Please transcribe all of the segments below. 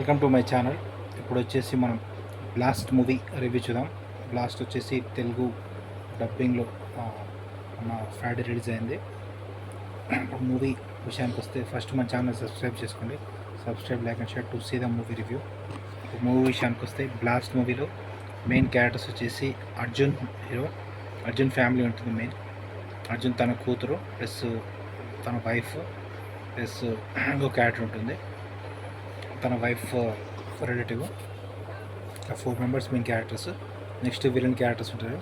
Welcome to my channel. ఇప్పుడు వచ్చేసి మనం బ్లాస్ట్ మూవీ రివ్యూ చూద్దాం. బ్లాస్ట్ వచ్చేసి తెలుగు డబ్బింగ్లో మన ఫ్రైడే రిలీజ్ అయింది. మూవీ విషయానికి వస్తే ఫస్ట్ మన ఛానల్ సబ్స్క్రైబ్ చేసుకోండి. Subscribe, like and share to see the movie review. Movie విషయానికి వస్తే బ్లాస్ట్ మూవీలో మెయిన్ క్యారెక్టర్స్ వచ్చేసి అర్జున్ హీరో. అర్జున్ ఫ్యామిలీ ఉంటుంది మెయిన్. అర్జున్ తన కూతురు ప్లస్ తన వైఫ్ ప్లస్ ఇంకో క్యారెక్టర్ ఉంటుంది, తన wife relative. 4 members main characters. Next villain characters ఉంటారు.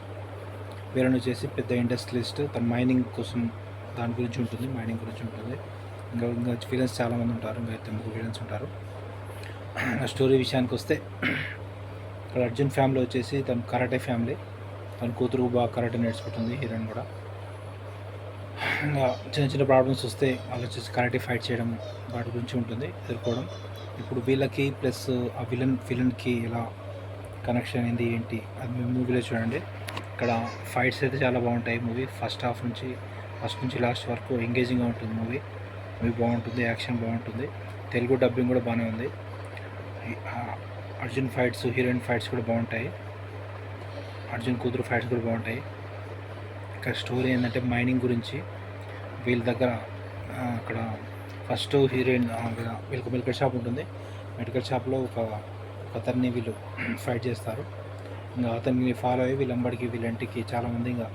విలన్ వచ్చేసి పెద్ద ఇండస్ట్రియలిస్ట్, తన మైనింగ్ కోసం దాని గురించి ఉంటుంది, మైనింగ్ గురించి ఉంటుంది. ఇంకా విలన్స్ చాలామంది ఉంటారు, ఇంకా 3 విలన్స్ ఉంటారు. స్టోరీ విషయానికి వస్తే ఇక్కడ అర్జున్ ఫ్యామిలీ వచ్చేసి తన కరాటే ఫ్యామిలీ. తన కూతురు బాగా కరాటే నేర్చుకుంటుంది, హీరోయిన్ కూడా. ఇంకా చిన్న చిన్న ప్రాబ్లమ్స్ వస్తే వాళ్ళు వచ్చేసి కరాటే ఫైట్ చేయడం వాటి గురించి ఉంటుంది, ఎదుర్కోవడం. ఇప్పుడు వీళ్ళకి ప్లస్ ఆ విలన్కి ఎలా కనెక్షన్ అయింది ఏంటి అది మేము మూవీలో చూడండి. ఇక్కడ ఫైట్స్ అయితే చాలా బాగుంటాయి. మూవీ ఫస్ట్ నుంచి లాస్ట్ వరకు ఎంగేజింగ్గా ఉంటుంది. మూవీ బాగుంటుంది, యాక్షన్ బాగుంటుంది. తెలుగు డబ్బింగ్ కూడా బాగానే ఉంది. అర్జున్ ఫైట్స్, హీరోయిన్ ఫైట్స్ కూడా బాగుంటాయి. అర్జున్ కూతురు ఫైట్స్ కూడా బాగుంటాయి. ఇక్కడ స్టోరీ ఏంటంటే మైనింగ్ గురించి. వీళ్ళ దగ్గర అక్కడ ఫస్ట్ హీరోయిన్ వీళ్ళకి మెడికల్ షాప్ ఉంటుంది. మెడికల్ షాప్లో ఒక అతన్ని వీళ్ళు ఫైట్ చేస్తారు. ఇంకా అతన్ని ఫాలో అయ్యి వీళ్ళంబడికి వీళ్ళంటికి చాలామంది ఇంకా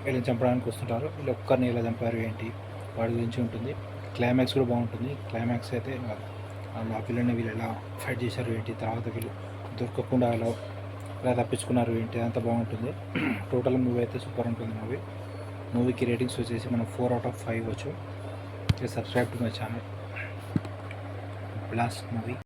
వీళ్ళని చంపడానికి వస్తుంటారు. వీళ్ళు ఒక్కరిని ఎలా చంపారు ఏంటి వాడి గురించి ఉంటుంది. క్లైమాక్స్ కూడా బాగుంటుంది. క్లైమాక్స్ అయితే ఆ వీళ్ళని వీళ్ళు ఎలా ఫైట్ చేశారు ఏంటి, తర్వాత వీళ్ళు దొరకకుండా ఎలా తప్పించుకున్నారు ఏంటి, అంతా బాగుంటుంది. టోటల్ మూవీ అయితే సూపర్ ఉంటుంది. మూవీకి రేటింగ్స్ వచ్చేసి మనం 4/5 ఇవ్వచ్చు. Subscribe to my channel. Blast movie.